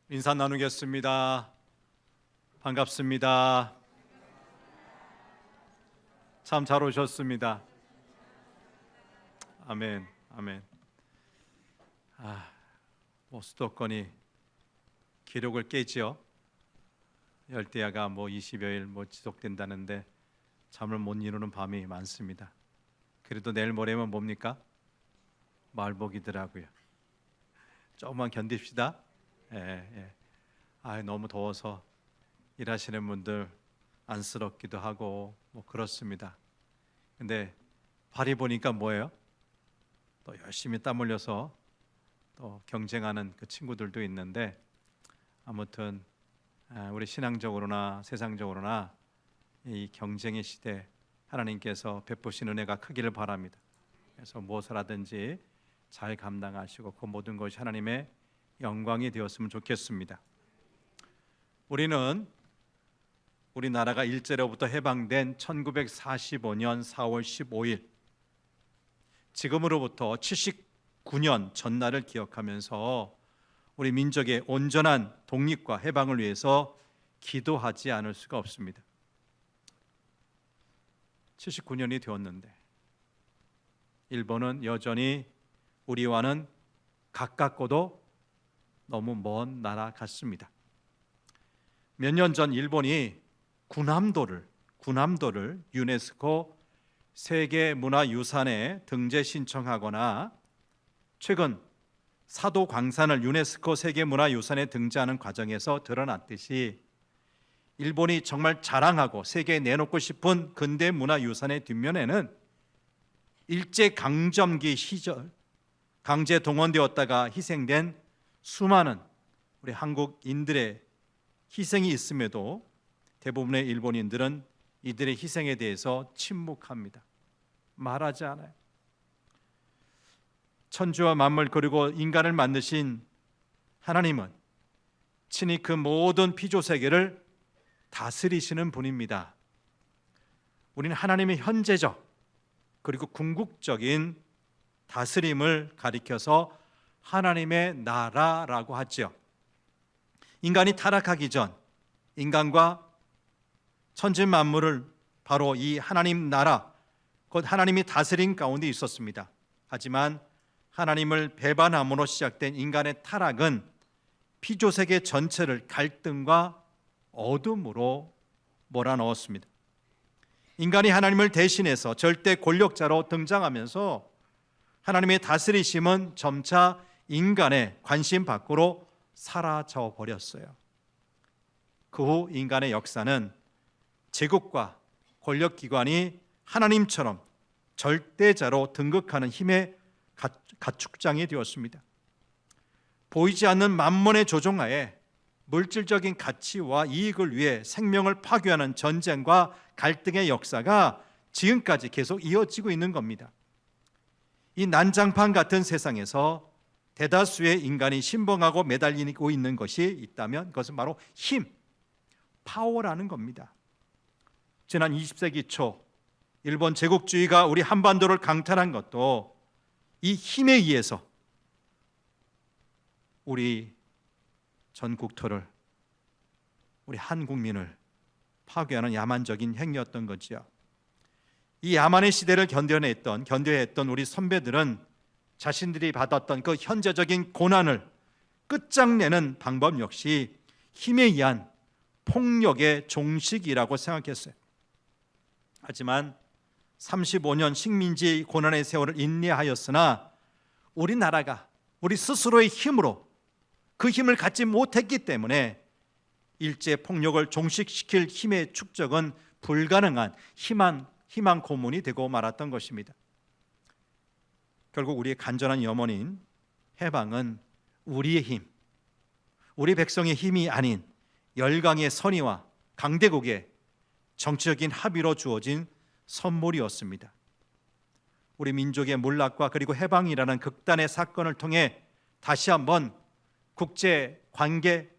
인사 나누겠습니다. 반갑습니다. 참 잘 오셨습니다. 아멘, 아멘. 수도권이 기록을 깨지요. 열대야가 20여일 지속된다는데 잠을 못 이루는 밤이 많습니다. 그래도 내일 모레면 뭡니까? 말복이더라고요. 조금만 견딥시다. 예. 너무 더워서 일하시는 분들 안쓰럽기도 하고 그렇습니다. 근데 발이 보니까 뭐예요? 또 열심히 땀 흘려서 또 경쟁하는 그 친구들도 있는데, 아무튼 우리 신앙적으로나 세상적으로나 이 경쟁의 시대 하나님께서 베푸신 은혜가 크기를 바랍니다. 그래서 무엇을 하든지 잘 감당하시고 그 모든 것이 하나님의 영광이 되었으면 좋겠습니다. 우리는 우리나라가 일제로부터 해방된 1945년 4월 15일, 지금으로부터 79년 전날을 기억하면서 우리 민족의 온전한 독립과 해방을 위해서 기도하지 않을 수가 없습니다. 79년이 되었는데 일본은 여전히 우리와는 가깝고도 너무 먼 나라 같습니다. 몇 년 전 일본이 군함도를 유네스코 세계문화유산에 등재 신청하거나 최근 사도광산을 유네스코 세계문화유산에 등재하는 과정에서 드러났듯이, 일본이 정말 자랑하고 세계에 내놓고 싶은 근대문화유산의 뒷면에는 일제강점기 시절 강제 동원되었다가 희생된 수많은 우리 한국인들의 희생이 있음에도 대부분의 일본인들은 이들의 희생에 대해서 침묵합니다. 말하지 않아요. 천지와 만물 그리고 인간을 만드신 하나님은 친히 그 모든 피조 세계를 다스리시는 분입니다. 우리는 하나님의 현재적 그리고 궁극적인 다스림을 가리켜서 하나님의 나라라고 하죠. 인간이 타락하기 전 인간과 천지 만물을 바로 이 하나님 나라, 곧 하나님이 다스린 가운데 있었습니다. 하지만 하나님을 배반함으로 시작된 인간의 타락은 피조세계 전체를 갈등과 어둠으로 몰아넣었습니다. 인간이 하나님을 대신해서 절대 권력자로 등장하면서 하나님의 다스리심은 점차 인간의 관심 밖으로 사라져 버렸어요. 그 후 인간의 역사는 제국과 권력기관이 하나님처럼 절대자로 등극하는 힘의 가축장이 되었습니다. 보이지 않는 만몬의 조종하에 물질적인 가치와 이익을 위해 생명을 파괴하는 전쟁과 갈등의 역사가 지금까지 계속 이어지고 있는 겁니다. 이 난장판 같은 세상에서 대다수의 인간이 신봉하고 매달리고 있는 것이 있다면 그것은 바로 힘, 파워라는 겁니다. 지난 20세기 초 일본 제국주의가 우리 한반도를 강탈한 것도 이 힘에 의해서 우리 전 국토를, 우리 한국민을 파괴하는 야만적인 행위였던 거지요. 이 야만의 시대를 견뎌했던 우리 선배들은 자신들이 받았던 그 현재적인 고난을 끝장내는 방법 역시 힘에 의한 폭력의 종식이라고 생각했어요. 하지만 35년 식민지 고난의 세월을 인내하였으나 우리나라가 우리 스스로의 힘으로 그 힘을 갖지 못했기 때문에 일제 폭력을 종식시킬 힘의 축적은 불가능한 희망 고문이 되고 말았던 것입니다. 결국 우리의 간절한 염원인 해방은 우리의 힘, 우리 백성의 힘이 아닌 열강의 선의와 강대국의 정치적인 합의로 주어진 선물이었습니다. 우리 민족의 몰락과 그리고 해방이라는 극단의 사건을 통해 다시 한번 국제 관계,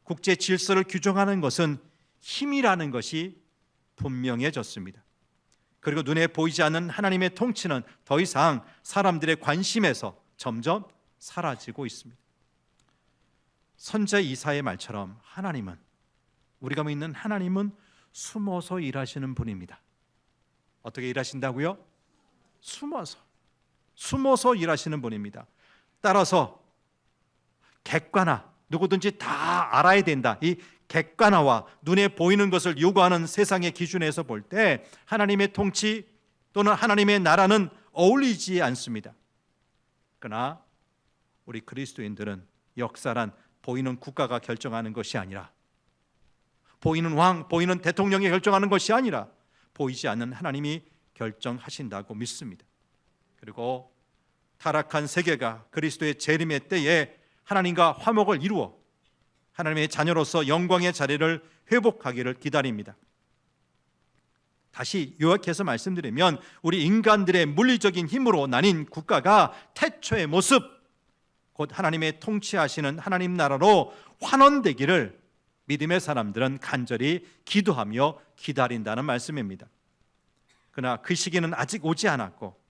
국제 질서를 규정하는 것은 힘이라는 것이 분명해졌습니다. 그리고 눈에 보이지 않는 하나님의 통치는 더 이상 사람들의 관심에서 점점 사라지고 있습니다. 선자 이사의 말처럼 하나님은, 우리가 믿는 하나님은 숨어서 일하시는 분입니다. 어떻게 일하신다고요? 숨어서 일하시는 분입니다. 따라서 객관화, 누구든지 다 알아야 된다, 이 객관화와 눈에 보이는 것을 요구하는 세상의 기준에서 볼 때 하나님의 통치 또는 하나님의 나라는 어울리지 않습니다. 그러나 우리 그리스도인들은 역사란 보이는 국가가 결정하는 것이 아니라, 보이는 왕, 보이는 대통령이 결정하는 것이 아니라 보이지 않는 하나님이 결정하신다고 믿습니다. 그리고 타락한 세계가 그리스도의 재림의 때에 하나님과 화목을 이루어 하나님의 자녀로서 영광의 자리를 회복하기를 기다립니다. 다시 요약해서 말씀드리면 우리 인간들의 물리적인 힘으로 나뉜 국가가 태초의 모습, 곧 하나님의 통치하시는 하나님 나라로 환원되기를 믿음의 사람들은 간절히 기도하며 기다린다는 말씀입니다. 그러나 그 시기는 아직 오지 않았고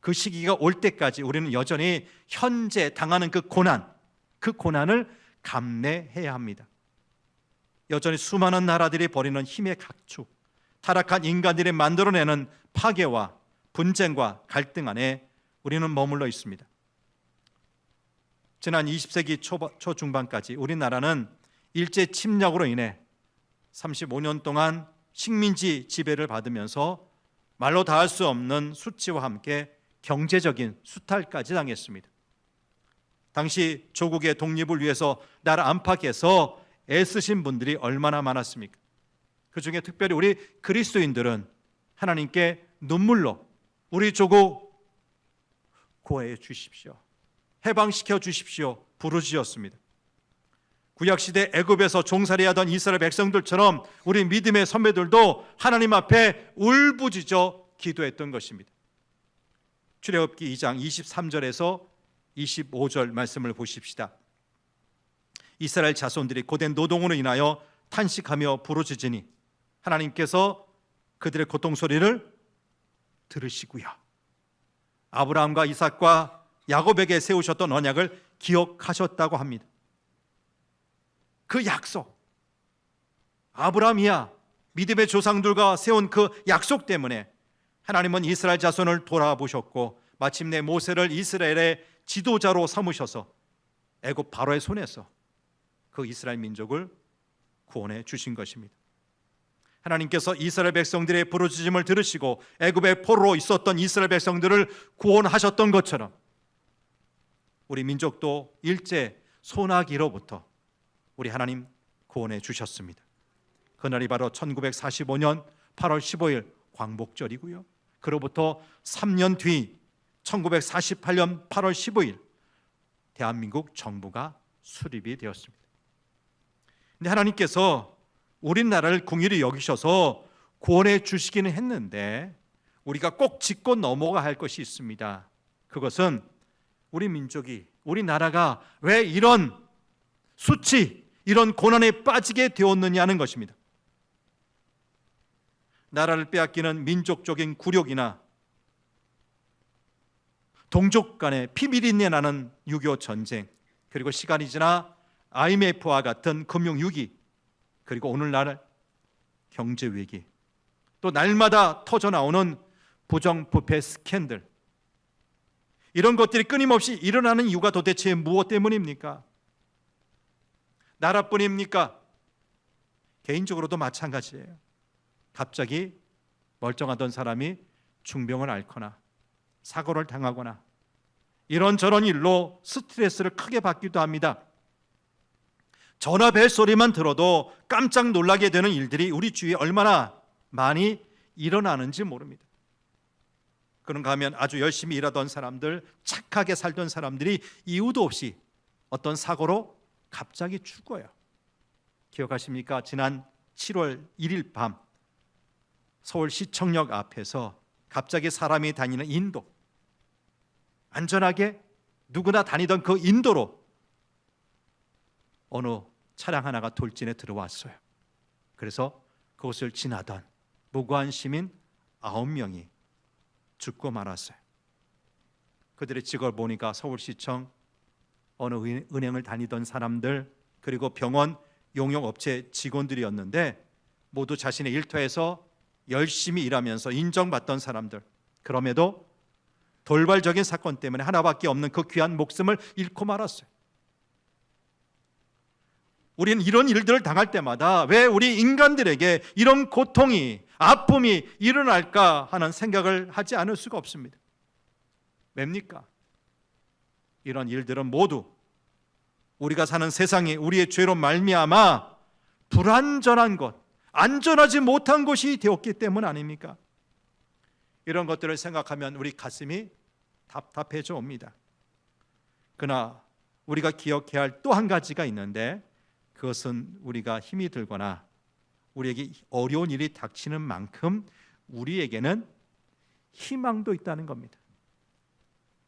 그 시기가 올 때까지 우리는 여전히 현재 당하는 그 고난을 감내해야 합니다. 여전히 수많은 나라들이 벌이는 힘의 각축, 타락한 인간들이 만들어내는 파괴와 분쟁과 갈등 안에 우리는 머물러 있습니다. 지난 20세기 초중반까지 우리나라는 일제 침략으로 인해 35년 동안 식민지 지배를 받으면서 말로 다 할 수 없는 수치와 함께 경제적인 수탈까지 당했습니다. 당시 조국의 독립을 위해서 나라 안팎에서 애쓰신 분들이 얼마나 많았습니까? 그 중에 특별히 우리 그리스도인들은 하나님께 눈물로 우리 조국 구해 주십시오, 해방시켜 주십시오 부르짖었습니다. 구약시대 애굽에서 종살이하던 이스라엘 백성들처럼 우리 믿음의 선배들도 하나님 앞에 울부짖어 기도했던 것입니다. 출애굽기 2장 23절에서 25절 말씀을 보십시다. 이스라엘 자손들이 고된 노동으로 인하여 탄식하며 부르짖으니 하나님께서 그들의 고통 소리를 들으시고요, 아브라함과 이삭과 야곱에게 세우셨던 언약을 기억하셨다고 합니다. 그 약속, 아브라함이야 믿음의 조상들과 세운 그 약속 때문에 하나님은 이스라엘 자손을 돌아보셨고 마침내 모세를 이스라엘의 지도자로 삼으셔서 애굽 바로의 손에서 그 이스라엘 민족을 구원해 주신 것입니다. 하나님께서 이스라엘 백성들의 부르짖음을 들으시고 애굽의 포로로 있었던 이스라엘 백성들을 구원하셨던 것처럼 우리 민족도 일제 소나기로부터 우리 하나님 구원해 주셨습니다. 그날이 바로 1945년 8월 15일 광복절이고요, 그로부터 3년 뒤 1948년 8월 15일 대한민국 정부가 수립이 되었습니다. 근데 하나님께서 우리나라를 궁일이 여기셔서 구원해 주시기는 했는데 우리가 꼭 짚고 넘어가야 할 것이 있습니다. 그것은 우리 민족이, 우리나라가 왜 이런 수치, 이런 고난에 빠지게 되었느냐는 것입니다. 나라를 빼앗기는 민족적인 굴욕이나 동족 간의 피비린내 나는 6.25 전쟁, 그리고 시간이 지나 IMF와 같은 금융위기, 그리고 오늘날 경제위기, 또 날마다 터져나오는 부정부패 스캔들, 이런 것들이 끊임없이 일어나는 이유가 도대체 무엇 때문입니까? 나라뿐입니까? 개인적으로도 마찬가지예요. 갑자기 멀쩡하던 사람이 중병을 앓거나 사고를 당하거나 이런저런 일로 스트레스를 크게 받기도 합니다. 전화 벨 소리만 들어도 깜짝 놀라게 되는 일들이 우리 주위에 얼마나 많이 일어나는지 모릅니다. 그런가 하면 아주 열심히 일하던 사람들, 착하게 살던 사람들이 이유도 없이 어떤 사고로 갑자기 죽어요. 기억하십니까? 지난 7월 1일 밤 서울시청역 앞에서 갑자기 사람이 다니는 인도, 안전하게 누구나 다니던 그 인도로 어느 차량 하나가 돌진해 들어왔어요. 그래서 그것을 지나던 무고한 시민 9명이 죽고 말았어요. 그들의 직업을 보니까 서울시청 어느 은행을 다니던 사람들, 그리고 병원 용역업체 직원들이었는데 모두 자신의 일터에서 열심히 일하면서 인정받던 사람들, 그럼에도 돌발적인 사건 때문에 하나밖에 없는 그 귀한 목숨을 잃고 말았어요. 우리는 이런 일들을 당할 때마다 왜 우리 인간들에게 이런 고통이, 아픔이 일어날까 하는 생각을 하지 않을 수가 없습니다. 왜입니까? 이런 일들은 모두 우리가 사는 세상이 우리의 죄로 말미암아 불안전한 것, 안전하지 못한 곳이 되었기 때문 아닙니까? 이런 것들을 생각하면 우리 가슴이 답답해져 옵니다. 그러나 우리가 기억해야 할 또 한 가지가 있는데, 그것은 우리가 힘이 들거나 우리에게 어려운 일이 닥치는 만큼 우리에게는 희망도 있다는 겁니다.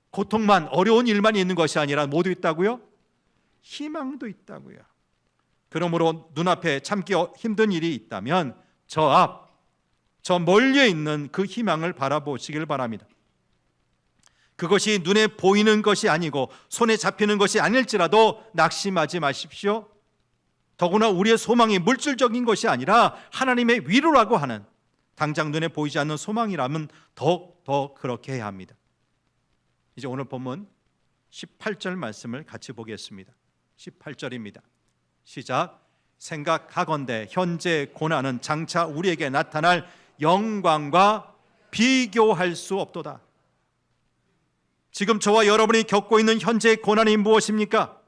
고통만, 어려운 일만 있는 것이 아니라 모두 있다고요? 희망도 있다고요. 그러므로 눈앞에 참기 힘든 일이 있다면 저 멀리에 있는 그 희망을 바라보시길 바랍니다. 그것이 눈에 보이는 것이 아니고 손에 잡히는 것이 아닐지라도 낙심하지 마십시오. 더구나 우리의 소망이 물질적인 것이 아니라 하나님의 위로라고 하는, 당장 눈에 보이지 않는 소망이라면 더 그렇게 해야 합니다. 이제 오늘 본문 18절 말씀을 같이 보겠습니다. 18절입니다. 시작. 생각하건대 현재 고난은 장차 우리에게 나타날 영광과 비교할 수 없도다. 지금 저와 여러분이 겪고 있는 현재의 고난이 무엇입니까?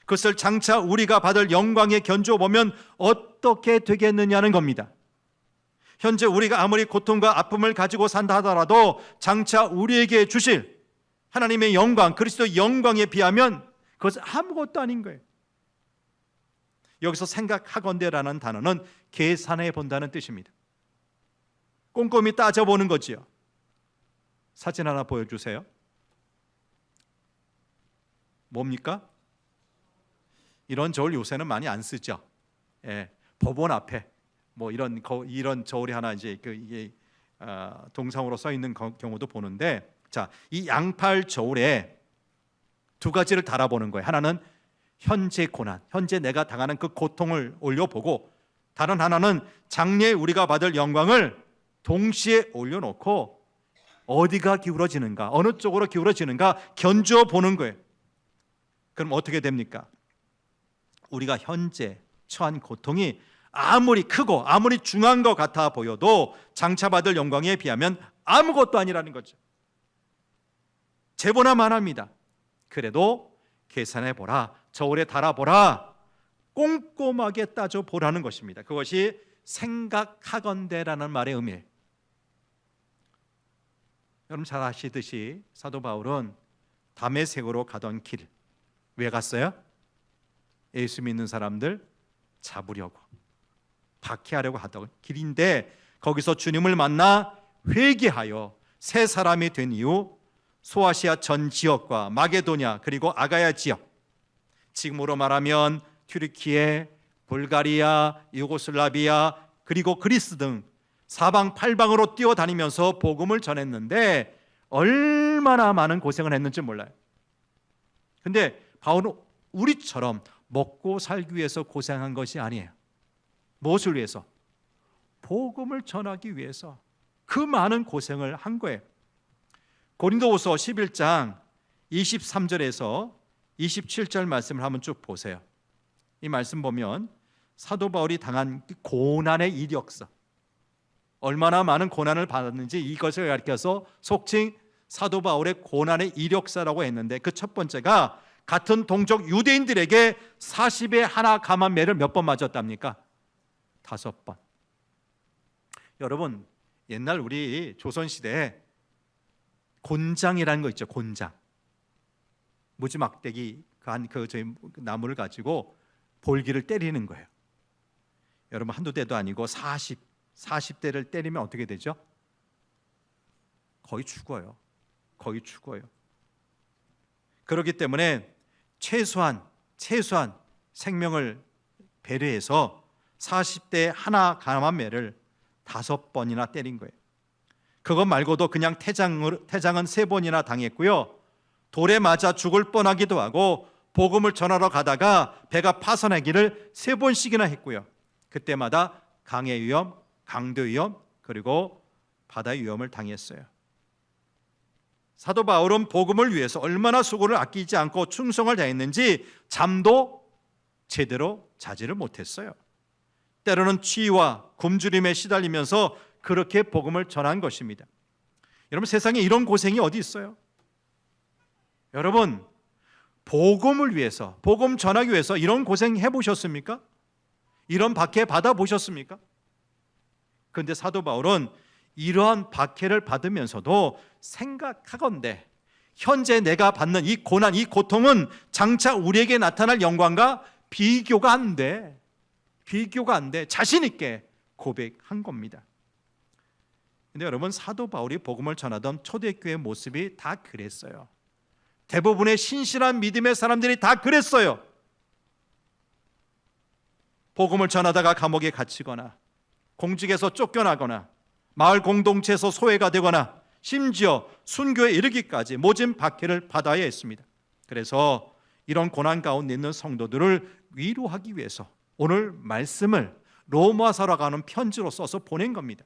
그것을 장차 우리가 받을 영광에 견주어 보면 어떻게 되겠느냐는 겁니다. 현재 우리가 아무리 고통과 아픔을 가지고 산다 하더라도 장차 우리에게 주실 하나님의 영광, 그리스도의 영광에 비하면 그것은 아무것도 아닌 거예요. 여기서 생각하건대라는 단어는 계산해 본다는 뜻입니다. 꼼꼼히 따져보는 거지요. 사진 하나 보여주세요. 뭡니까? 이런 저울 요새는 많이 안 쓰죠. 예, 법원 앞에 뭐 이런 저울이 하나 이제 이게 동상으로 써 있는 경우도 보는데, 자, 이 양팔 저울에 두 가지를 달아보는 거예요. 하나는 현재 고난, 현재 내가 당하는 그 고통을 올려보고, 다른 하나는 장래에 우리가 받을 영광을 동시에 올려놓고 어디가 기울어지는가, 어느 쪽으로 기울어지는가 견주어 보는 거예요. 그럼 어떻게 됩니까? 우리가 현재 처한 고통이 아무리 크고 아무리 중한 것 같아 보여도 장차 받을 영광에 비하면 아무것도 아니라는 거죠. 제보나 만합니다. 그래도 계산해보라, 저울에 달아보라, 꼼꼼하게 따져보라는 것입니다. 그것이 생각하건대라는 말의 의미예요. 여러분 잘 아시듯이 사도 바울은 다메섹으로 가던 길, 왜 갔어요? 예수 믿는 사람들 잡으려고, 박해하려고 하던 길인데, 거기서 주님을 만나 회개하여 새 사람이 된 이후 소아시아 전 지역과 마게도냐 그리고 아가야 지역, 지금으로 말하면 튀르키예, 불가리아, 유고슬라비아 그리고 그리스 등 사방팔방으로 뛰어다니면서 복음을 전했는데 얼마나 많은 고생을 했는지 몰라요. 근데 바울은 우리처럼 먹고 살기 위해서 고생한 것이 아니에요. 무엇을 위해서? 복음을 전하기 위해서 그 많은 고생을 한 거예요. 고린도후서 11장 23절에서 27절 말씀을 한번 쭉 보세요. 이 말씀 보면 사도 바울이 당한 고난의 이력서, 얼마나 많은 고난을 받았는지 이것을 가리켜서 속칭 사도 바울의 고난의 이력서라고 했는데, 그 첫 번째가 같은 동족 유대인들에게 40에 하나 감한 매를 몇 번 맞았답니까? 5번. 여러분, 옛날 우리 조선시대에 곤장이라는 거 있죠. 곤장. 무지막대기 저희 나무를 가지고 볼기를 때리는 거예요. 여러분 한두 대도 아니고 40대를 때리면 어떻게 되죠? 거의 죽어요. 거의 죽어요. 그렇기 때문에 최소한 생명을 배려해서 40대에 하나 감한 매를 5번이나 때린 거예요. 그것 말고도 그냥 태장은 3번이나 당했고요. 돌에 맞아 죽을 뻔하기도 하고 복음을 전하러 가다가 배가 파산하기를 3번씩이나 했고요. 그때마다 강의 위험, 강도 위험, 그리고 바다의 위험을 당했어요. 사도 바울은 복음을 위해서 얼마나 수고를 아끼지 않고 충성을 다했는지 잠도 제대로 자지를 못했어요. 때로는 취와 굶주림에 시달리면서 그렇게 복음을 전한 것입니다. 여러분, 세상에 이런 고생이 어디 있어요? 여러분, 복음을 위해서, 복음 전하기 위해서 이런 고생 해보셨습니까? 이런 박해 받아보셨습니까? 그런데 사도 바울은 이러한 박해를 받으면서도 생각하건대 현재 내가 받는 이 고난, 이 고통은 장차 우리에게 나타날 영광과 비교가 안 돼. 비교가 안 돼. 자신 있게 고백한 겁니다. 근데 여러분, 사도 바울이 복음을 전하던 초대교회의 모습이 다 그랬어요. 대부분의 신실한 믿음의 사람들이 다 그랬어요. 복음을 전하다가 감옥에 갇히거나 공직에서 쫓겨나거나 마을 공동체에서 소외가 되거나 심지어 순교에 이르기까지 모진 박해를 받아야 했습니다. 그래서 이런 고난 가운데 있는 성도들을 위로하기 위해서 오늘 말씀을 로마서로 가는 편지로 써서 보낸 겁니다.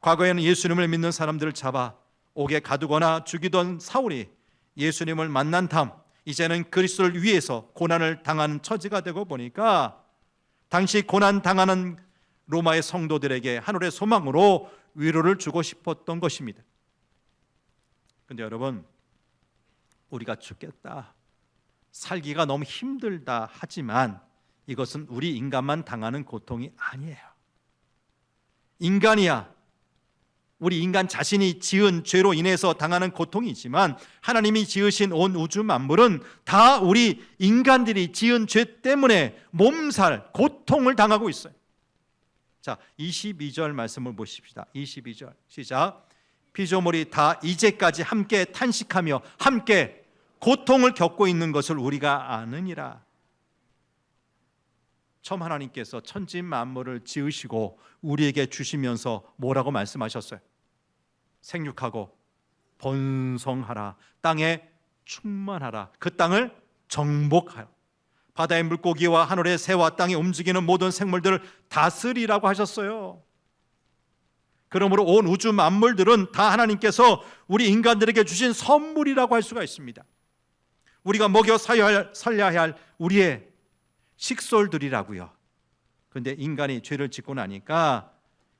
과거에는 예수님을 믿는 사람들을 잡아 옥에 가두거나 죽이던 사울이 예수님을 만난 다음 이제는 그리스도를 위해서 고난을 당하는 처지가 되고 보니까 당시 고난 당하는 로마의 성도들에게 하늘의 소망으로 위로를 주고 싶었던 것입니다. 그런데 여러분, 우리가 죽겠다, 살기가 너무 힘들다 하지만 이것은 우리 인간만 당하는 고통이 아니에요. 인간이야, 우리 인간 자신이 지은 죄로 인해서 당하는 고통이지만 하나님이 지으신 온 우주 만물은 다 우리 인간들이 지은 죄 때문에 몸살, 고통을 당하고 있어요. 자, 22절 말씀을 보십시다. 22절 시작. 피조물이 다 이제까지 함께 탄식하며 함께 고통을 겪고 있는 것을 우리가 아느니라. 처음 하나님께서 천지 만물을 지으시고 우리에게 주시면서 뭐라고 말씀하셨어요? 생육하고 번성하라, 땅에 충만하라, 그 땅을 정복하라, 바다의 물고기와 하늘의 새와 땅에 움직이는 모든 생물들을 다스리라고 하셨어요. 그러므로 온 우주 만물들은 다 하나님께서 우리 인간들에게 주신 선물이라고 할 수가 있습니다. 우리가 먹여 살려야 할 우리의 식솔들이라고요. 그런데 인간이 죄를 짓고 나니까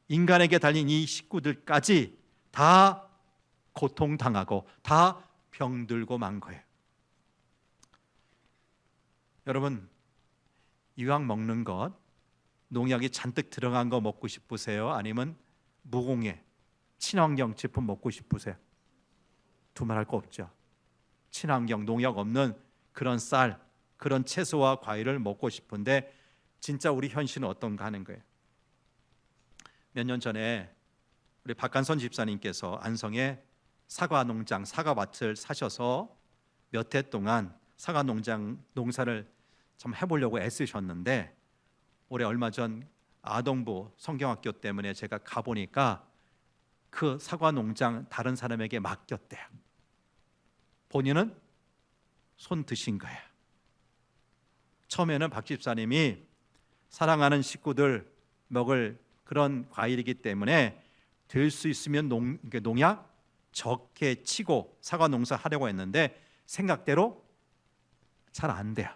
인간에게 달린 이 식구들까지 다 고통당하고 다 병들고 만 거예요. 여러분, 이왕 먹는 것, 농약이 잔뜩 들어간 거 먹고 싶으세요? 아니면 무공해, 친환경 제품 먹고 싶으세요? 두말할 거 없죠. 친환경, 농약 없는 그런 쌀, 그런 채소와 과일을 먹고 싶은데 진짜 우리 현실은 어떤가 하는 거예요. 몇 년 전에 우리 박한선 집사님께서 안성에 사과 농장, 사과밭을 사셔서 몇 해 동안 사과 농장 농사를 참 해보려고 애쓰셨는데 올해 얼마 전 아동부 성경학교 때문에 제가 가보니까 그 사과 농장 다른 사람에게 맡겼대요. 본인은 손 드신 거예요. 처음에는 박 집사님이 사랑하는 식구들 먹을 그런 과일이기 때문에 될 수 있으면 농약 적게 치고 사과 농사 하려고 했는데 생각대로 잘 안 돼요.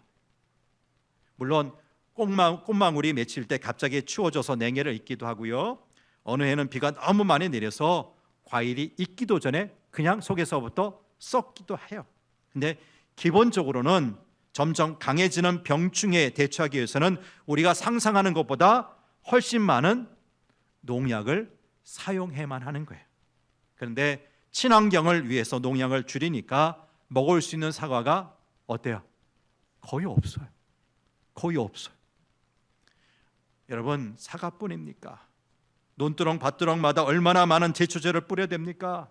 물론 꽃망울이 맺힐 때 갑자기 추워져서 냉해를 입기도 하고요. 어느 해는 비가 너무 많이 내려서 과일이 익기도 전에 그냥 속에서부터 썩기도 해요. 근데 기본적으로는 점점 강해지는 병충해에 대처하기 위해서는 우리가 상상하는 것보다 훨씬 많은 농약을 사용해야만 하는 거예요. 그런데 친환경을 위해서 농약을 줄이니까 먹을 수 있는 사과가 어때요? 거의 없어요. 거의 없어요. 여러분, 사과뿐입니까? 논두렁 밭두렁마다 얼마나 많은 제초제를 뿌려야 됩니까?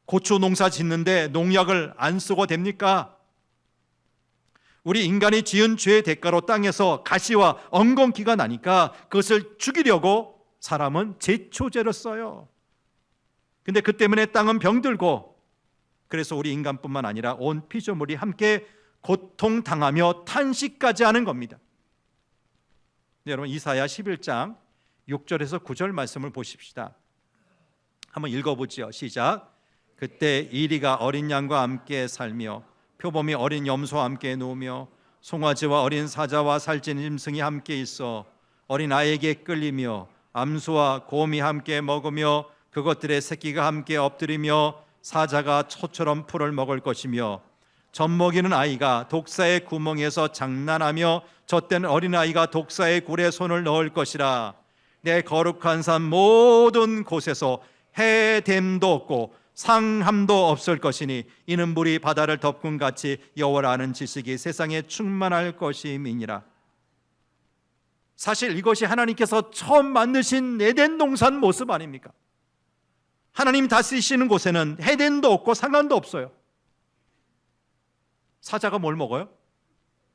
고추 농사 짓는데 농약을 안 쓰고 됩니까? 우리 인간이 지은 죄의 대가로 땅에서 가시와 엉겅퀴가 나니까 그것을 죽이려고 사람은 제초제를 써요. 근데 그 때문에 땅은 병들고 그래서 우리 인간뿐만 아니라 온 피조물이 함께 고통당하며 탄식까지 하는 겁니다. 여러분, 이사야 11장 6절에서 9절 말씀을 보십시다. 한번 읽어보죠. 시작. 그때 이리가 어린 양과 함께 살며 표범이 어린 염소와 함께 누우며 송아지와 어린 사자와 살찐 짐승이 함께 있어 어린 아이에게 끌리며 암수와 곰이 함께 먹으며 그것들의 새끼가 함께 엎드리며 사자가 초처럼 풀을 먹을 것이며 젖먹이는 아이가 독사의 구멍에서 장난하며 젖된 어린아이가 독사의 굴에 손을 넣을 것이라. 내 거룩한 산 모든 곳에서 해됨도 없고 상함도 없을 것이니 이는 물이 바다를 덮군 같이 여호와를 아는 지식이 세상에 충만할 것임이니라. 사실 이것이 하나님께서 처음 만드신 에덴 동산 모습 아닙니까? 하나님 다스리시는 곳에는 해됨도 없고 상함도 없어요. 사자가 뭘 먹어요?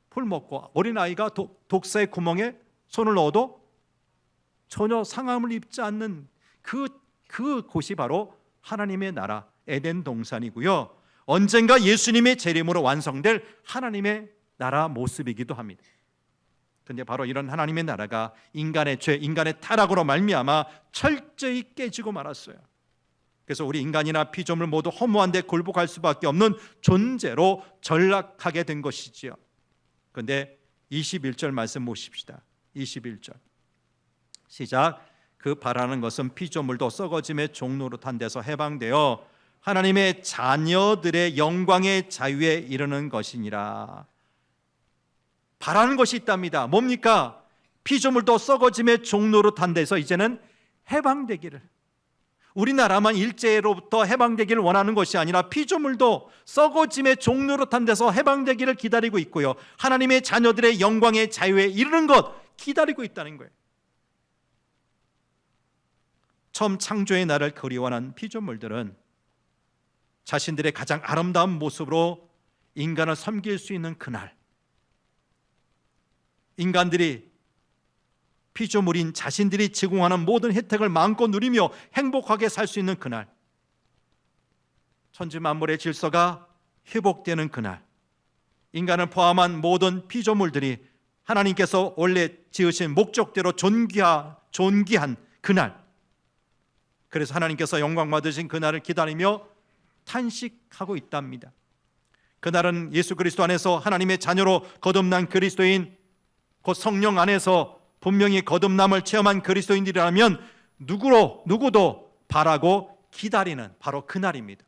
풀 먹고 어린아이가 독사의 구멍에 손을 넣어도 전혀 상함을 입지 않는 그 곳이 바로 하나님의 나라 에덴 동산이고요, 언젠가 예수님의 재림으로 완성될 하나님의 나라 모습이기도 합니다. 그런데 바로 이런 하나님의 나라가 인간의 죄, 인간의 타락으로 말미암아 철저히 깨지고 말았어요. 그래서 우리 인간이나 피조물 모두 허무한 데 굴복할 수밖에 없는 존재로 전락하게 된 것이지요. 그런데 21절 말씀 보십시다. 21절 시작. 그 바라는 것은 피조물도 썩어짐의 종로로 탄 데서 해방되어 하나님의 자녀들의 영광의 자유에 이르는 것이니라. 바라는 것이 있답니다. 뭡니까? 피조물도 썩어짐의 종로로 탄 데서 이제는 해방되기를, 우리나라만 일제로부터 해방되기를 원하는 것이 아니라 피조물도 썩어짐의 종로로 탄 데서 해방되기를 기다리고 있고요, 하나님의 자녀들의 영광의 자유에 이르는 것 기다리고 있다는 거예요. 처음 창조의 날을 그리워하는 피조물들은 자신들의 가장 아름다운 모습으로 인간을 섬길 수 있는 그날, 인간들이 피조물인 자신들이 제공하는 모든 혜택을 마음껏 누리며 행복하게 살 수 있는 그날, 천지 만물의 질서가 회복되는 그날, 인간을 포함한 모든 피조물들이 하나님께서 원래 지으신 목적대로 존귀한 그날, 그래서 하나님께서 영광 받으신 그날을 기다리며 탄식하고 있답니다. 그날은 예수 그리스도 안에서 하나님의 자녀로 거듭난 그리스도인, 곧 성령 안에서 분명히 거듭남을 체험한 그리스도인들이라면 누구도 바라고 기다리는 바로 그날입니다.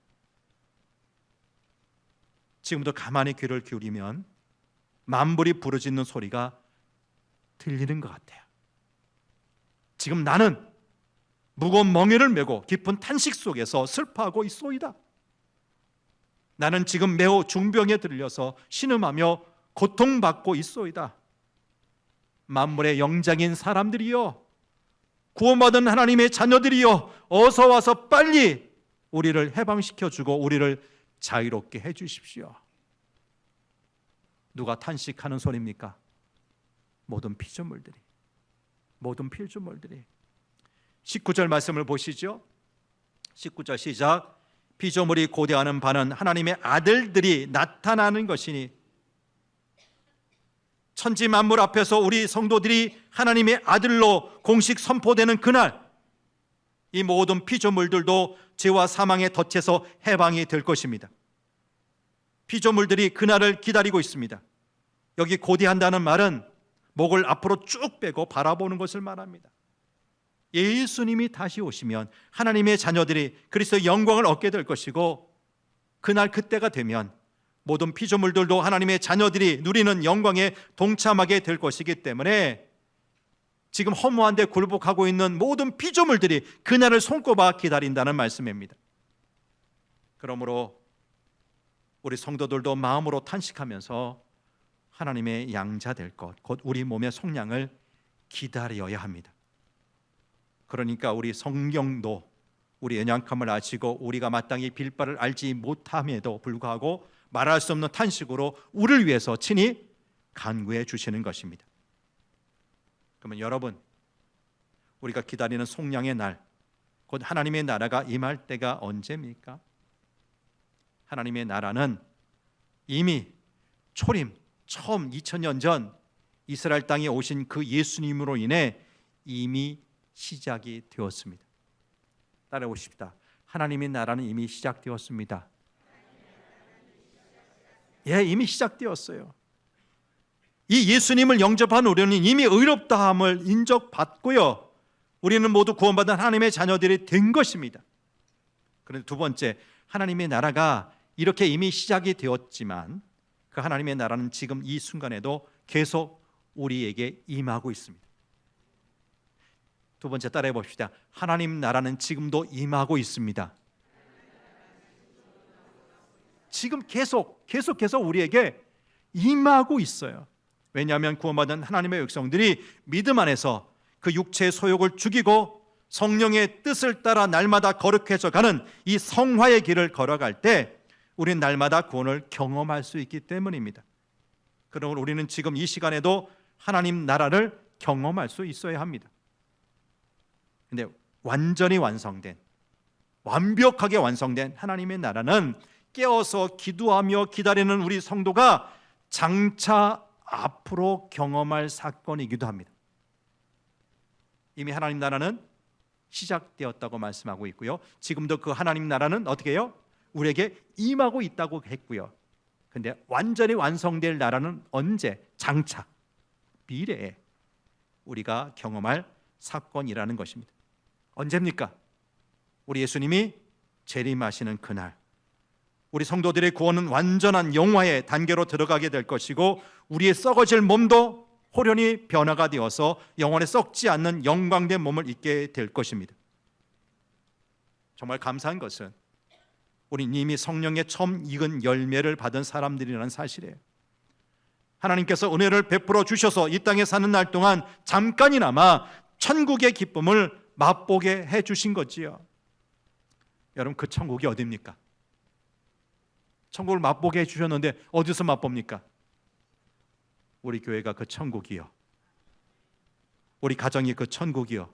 지금도 가만히 귀를 기울이면 만물이 부르짖는 소리가 들리는 것 같아요. 지금 나는 무거운 멍에를 메고 깊은 탄식 속에서 슬퍼하고 있소이다. 나는 지금 매우 중병에 들려서 신음하며 고통받고 있소이다. 만물의 영장인 사람들이여, 구원받은 하나님의 자녀들이여, 어서 와서 빨리 우리를 해방시켜주고 우리를 자유롭게 해주십시오. 누가 탄식하는 소리입니까? 모든 피조물들이. 19절 말씀을 보시죠. 19절 시작. 피조물이 고대하는 바는 하나님의 아들들이 나타나는 것이니, 천지 만물 앞에서 우리 성도들이 하나님의 아들로 공식 선포되는 그날, 이 모든 피조물들도 죄와 사망의 덫에서 해방이 될 것입니다. 피조물들이 그날을 기다리고 있습니다. 여기 고대한다는 말은 목을 앞으로 쭉 빼고 바라보는 것을 말합니다. 예수님이 다시 오시면 하나님의 자녀들이 그리스도의 영광을 얻게 될 것이고, 그날 그때가 되면 모든 피조물들도 하나님의 자녀들이 누리는 영광에 동참하게 될 것이기 때문에 지금 허무한 데 굴복하고 있는 모든 피조물들이 그날을 손꼽아 기다린다는 말씀입니다. 그러므로 우리 성도들도 마음으로 탄식하면서 하나님의 양자 될 것, 곧 우리 몸의 속량을 기다려야 합니다. 그러니까 우리 성령도 우리 연약함을 아시고 우리가 마땅히 빌 바를 알지 못함에도 불구하고 말할 수 없는 탄식으로 우리를 위해서 친히 간구해 주시는 것입니다. 그러면 여러분, 우리가 기다리는 속량의 날, 곧 하나님의 나라가 임할 때가 언제입니까? 하나님의 나라는 이미 초림 처음 2000년 전 이스라엘 땅에 오신 그 예수님으로 인해 이미 시작이 되었습니다. 따라오십시다. 하나님의 나라는 이미 시작되었습니다. 예, 이미 시작되었어요. 이 예수님을 영접한 우리는 이미 의롭다함을 인정받고요, 우리는 모두 구원받은 하나님의 자녀들이 된 것입니다. 그런데 두 번째, 하나님의 나라가 이렇게 이미 시작이 되었지만 그 하나님의 나라는 지금 이 순간에도 계속 우리에게 임하고 있습니다. 두 번째, 따라해 봅시다. 하나님 나라는 지금도 임하고 있습니다. 지금 계속해서 우리에게 임하고 있어요. 왜냐하면 구원받은 하나님의 백성들이 믿음 안에서 그 육체의 소욕을 죽이고 성령의 뜻을 따라 날마다 거룩해져 가는 이 성화의 길을 걸어갈 때 우리는 날마다 구원을 경험할 수 있기 때문입니다. 그러므로 우리는 지금 이 시간에도 하나님 나라를 경험할 수 있어야 합니다. 근데 완전히 완성된, 완벽하게 완성된 하나님의 나라는 깨어서 기도하며 기다리는 우리 성도가 장차 앞으로 경험할 사건이기도 합니다. 이미 하나님 나라는 시작되었다고 말씀하고 있고요, 지금도 그 하나님 나라는 어떻게 해요? 우리에게 임하고 있다고 했고요. 근데 완전히 완성될 나라는 언제? 장차, 미래에 우리가 경험할 사건이라는 것입니다. 언제입니까? 우리 예수님이 재림하시는 그날, 우리 성도들의 구원은 완전한 영화의 단계로 들어가게 될 것이고 우리의 썩어질 몸도 호련히 변화가 되어서 영원에 썩지 않는 영광된 몸을 입게 될 것입니다. 정말 감사한 것은 우리는 이미 성령의 처음 익은 열매를 받은 사람들이라는 사실이에요. 하나님께서 은혜를 베풀어 주셔서 이 땅에 사는 날 동안 잠깐이나마 천국의 기쁨을 맛보게 해주신 거지요. 여러분, 그 천국이 어디입니까? 천국을 맛보게 해주셨는데 어디서 맛봅니까? 우리 교회가 그 천국이요, 우리 가정이 그 천국이요,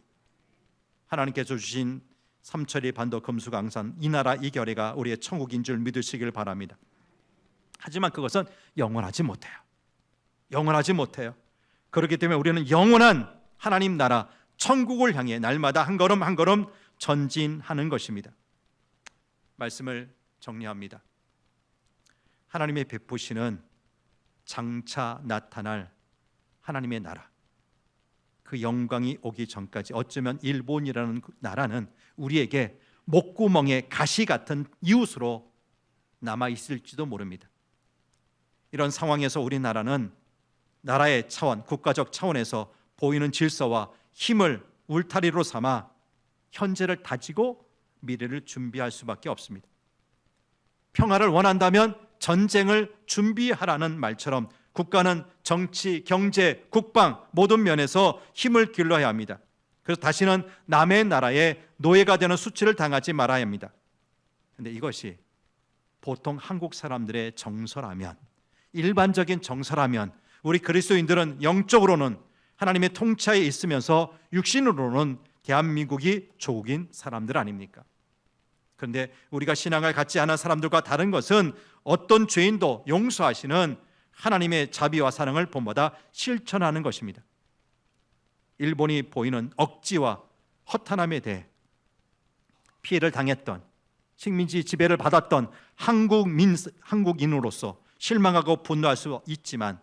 하나님께서 주신 삼천리 반도 금수강산 이 나라 이 결의가 우리의 천국인 줄 믿으시길 바랍니다. 하지만 그것은 영원하지 못해요. 영원하지 못해요. 그렇기 때문에 우리는 영원한 하나님 나라 천국을 향해 날마다 한 걸음 한 걸음 전진하는 것입니다. 말씀을 정리합니다. 하나님의 베푸시는 장차 나타날 하나님의 나라, 그 영광이 오기 전까지 어쩌면 일본이라는 나라는 우리에게 목구멍에 가시 같은 이웃으로 남아 있을지도 모릅니다. 이런 상황에서 우리나라는 나라의 차원, 국가적 차원에서 보이는 질서와 힘을 울타리로 삼아 현재를 다지고 미래를 준비할 수밖에 없습니다. 평화를 원한다면 전쟁을 준비하라는 말처럼 국가는 정치, 경제, 국방 모든 면에서 힘을 길러야 합니다. 그래서 다시는 남의 나라에 노예가 되는 수치를 당하지 말아야 합니다. 그런데 이것이 보통 한국 사람들의 정서라면, 일반적인 정서라면 우리 그리스도인들은 영적으로는 하나님의 통치하에 있으면서 육신으로는 대한민국이 조국인 사람들 아닙니까? 그런데 우리가 신앙을 갖지 않은 사람들과 다른 것은 어떤 죄인도 용서하시는 하나님의 자비와 사랑을 본보다 실천하는 것입니다. 일본이 보이는 억지와 허탄함에 대해 피해를 당했던, 식민지 지배를 받았던 한국인으로서 실망하고 분노할 수 있지만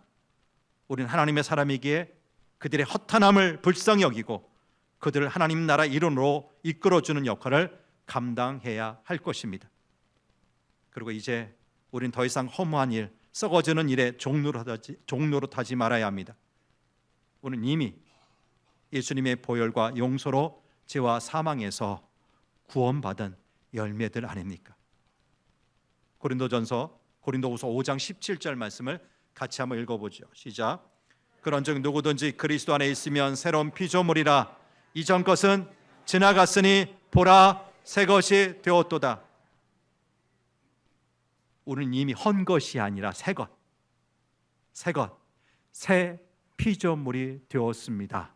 우리는 하나님의 사람이기에 그들의 허탄함을 불쌍히 여기고 그들을 하나님 나라 일원으로 이끌어주는 역할을 감당해야 할 것입니다. 그리고 이제 우리는 더 이상 허무한 일, 썩어지는 일에 종노릇하지 말아야 합니다. 우리는 이미 예수님의 보혈과 용서로 죄와 사망에서 구원받은 열매들 아닙니까? 고린도후서 5장 17절 말씀을 같이 한번 읽어보죠. 시작. 그런즉 누구든지 그리스도 안에 있으면 새로운 피조물이라, 이전 것은 지나갔으니 보라 새 것이 되었도다. 우리는 이미 헌 것이 아니라 새 피조물이 되었습니다.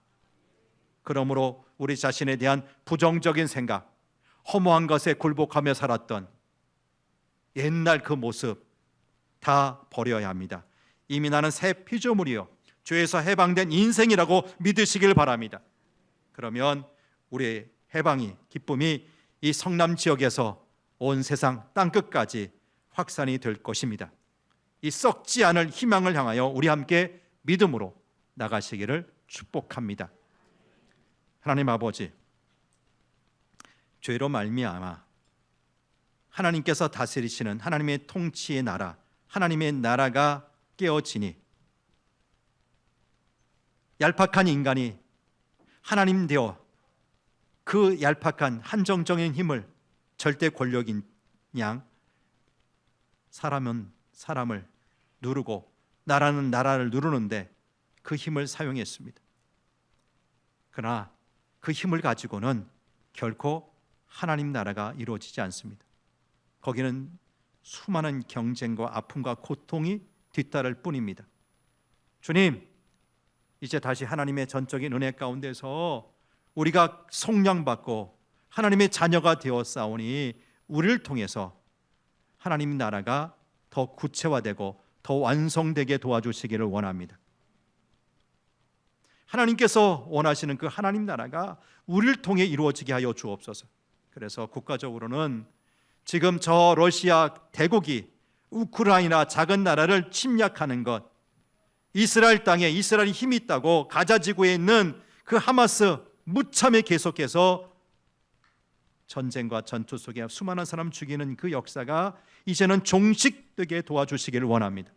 그러므로 우리 자신에 대한 부정적인 생각, 허무한 것에 굴복하며 살았던 옛날 그 모습 다 버려야 합니다. 이미 나는 새 피조물이요 죄에서 해방된 인생이라고 믿으시길 바랍니다. 그러면 우리의 해방이, 기쁨이 이 성남 지역에서 온 세상 땅끝까지 확산이 될 것입니다. 이 썩지 않을 희망을 향하여 우리 함께 믿음으로 나가시기를 축복합니다. 하나님 아버지, 죄로 말미암아 하나님께서 다스리시는 하나님의 통치의 나라, 하나님의 나라가 깨어지니 얄팍한 인간이 하나님 되어 그 얄팍한 한정적인 힘을, 절대 권력인 양 사람은 사람을 누르고 나라는 나라를 누르는데 그 힘을 사용했습니다. 그러나 그 힘을 가지고는 결코 하나님 나라가 이루어지지 않습니다. 거기는 수많은 경쟁과 아픔과 고통이 뒤따를 뿐입니다. 주님, 이제 다시 하나님의 전적인 은혜 가운데서 우리가 속량받고 하나님의 자녀가 되어 싸우니 우리를 통해서 하나님 나라가 더 구체화되고 더 완성되게 도와주시기를 원합니다. 하나님께서 원하시는 그 하나님 나라가 우리를 통해 이루어지게 하여 주옵소서. 그래서 국가적으로는 지금 저 러시아 대국이 우크라이나 작은 나라를 침략하는 것, 이스라엘 땅에 이스라엘이 힘이 있다고 가자 지구에 있는 그 하마스 무참히 계속해서 전쟁과 전투 속에 수많은 사람 죽이는 그 역사가 이제는 종식되게 도와주시기를 원합니다.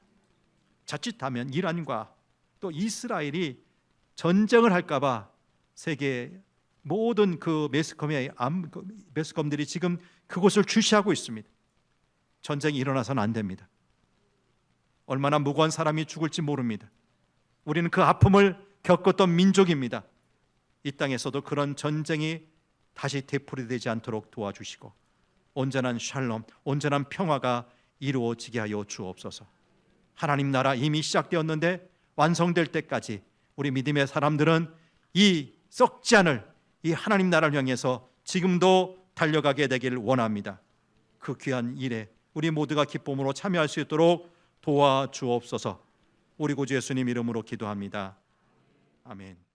자칫하면 이란과 또 이스라엘이 전쟁을 할까봐 세계 모든 그 매스컴들이 지금 그곳을 주시하고 있습니다. 전쟁이 일어나서는 안 됩니다. 얼마나 무고한 사람이 죽을지 모릅니다. 우리는 그 아픔을 겪었던 민족입니다. 이 땅에서도 그런 전쟁이 다시 되풀이되지 않도록 도와주시고 온전한 샬롬, 온전한 평화가 이루어지게 하여 주옵소서. 하나님 나라 이미 시작되었는데 완성될 때까지 우리 믿음의 사람들은 이 썩지 않을 이 하나님 나라를 향해서 지금도 달려가게 되기를 원합니다. 그 귀한 일에 우리 모두가 기쁨으로 참여할 수 있도록 도와주옵소서. 우리 구주 예수님 이름으로 기도합니다. 아멘.